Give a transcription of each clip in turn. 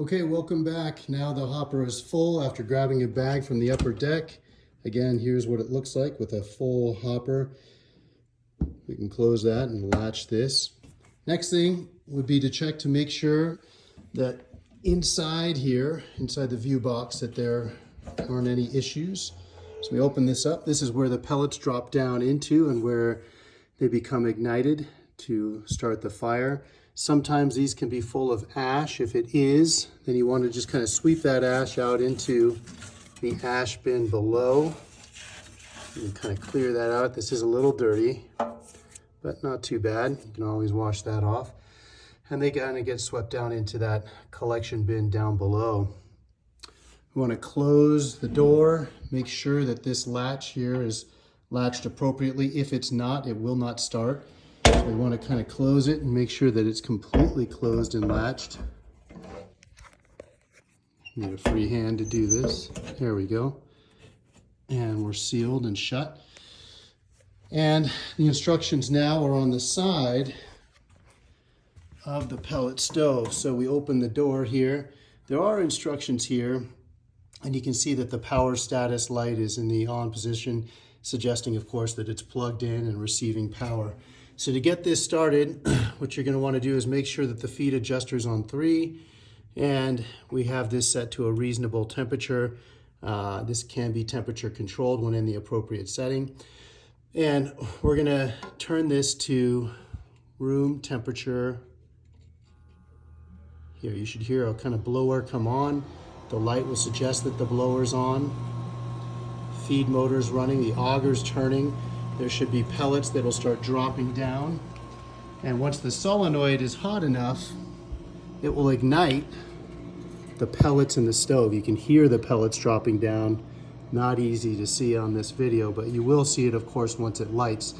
Okay, welcome back. Now the hopper is full after grabbing a bag from the upper deck. Again, here's what it looks like with a full hopper. We can close that and latch this. Next thing would be to check to make sure that inside here, inside the view box, that there aren't any issues. So we open this up. This is where the pellets drop down into and where they become ignited to start the fire. Sometimes these can be full of ash. If it is, then you want to just kind of sweep that ash out into the ash bin below. And kind of clear that out. This is a little dirty, but not too bad. You can always wash that off. And they kind of get swept down into that collection bin down below. We want to close the door, make sure that this latch here is latched appropriately. If it's not, it will not start. So we want to kind of close it and make sure that it's completely closed and latched. Need a free hand to do this. There we go. And we're sealed and shut. And the instructions now are on the side of the pellet stove. So we open the door here. There are instructions here, and you can see that the power status light is in the on position, suggesting, of course, that it's plugged in and receiving power. So to get this started, what you're going to want to do is make sure that the feed adjuster is on 3, and we have this set to a reasonable temperature. This can be temperature controlled when in the appropriate setting. And we're going to turn this to room temperature. Here, you should hear a kind of blower come on. The light will suggest that the blower's on. Feed motor's running, the auger's turning. There should be pellets that will start dropping down. And once the solenoid is hot enough, it will ignite the pellets in the stove. You can hear the pellets dropping down. Not easy to see on this video, but you will see it, of course, once it lights.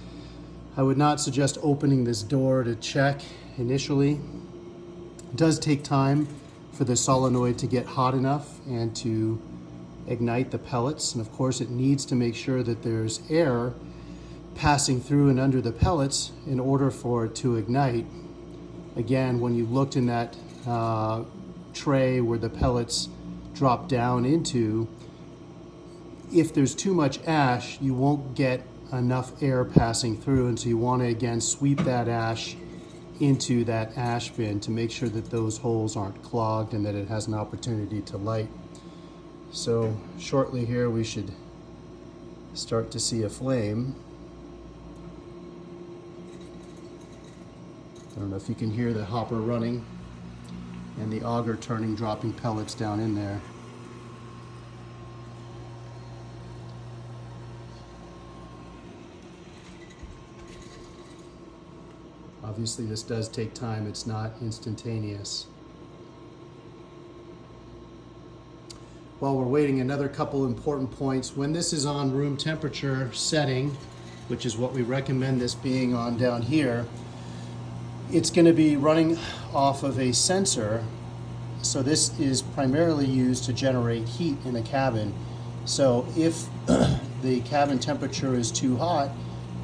I would not suggest opening this door to check initially. It does take time for the solenoid to get hot enough and to ignite the pellets. And of course, it needs to make sure that there's air passing through and under the pellets in order for it to ignite. Again, when you looked in that tray where the pellets drop down into, if there's too much ash, you won't get enough air passing through, and so you want to again sweep that ash into that ash bin to make sure that those holes aren't clogged and that it has an opportunity to light. So shortly here we should start to see a flame. I don't know if you can hear the hopper running and the auger turning, dropping pellets down in there. Obviously this does take time, it's not instantaneous. While we're waiting, another couple important points. When this is on room temperature setting, which is what we recommend this being on down here, it's going to be running off of a sensor. So this is primarily used to generate heat in a cabin. So if the cabin temperature is too hot,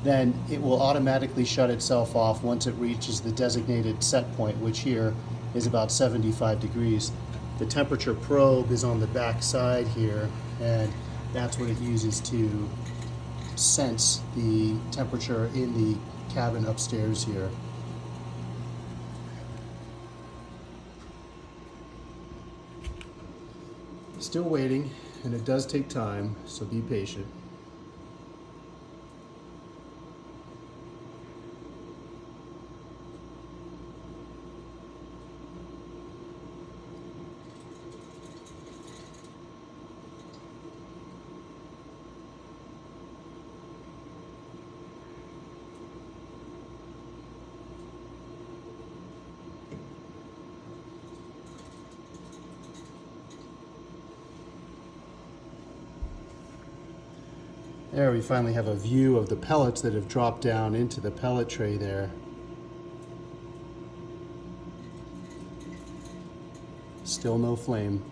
then it will automatically shut itself off once it reaches the designated set point, which here is about 75 degrees. The temperature probe is on the back side here, and that's what it uses to sense the temperature in the cabin upstairs here. Still waiting, and it does take time, so be patient. There we finally have a view of the pellets that have dropped down into the pellet tray there. Still no flame.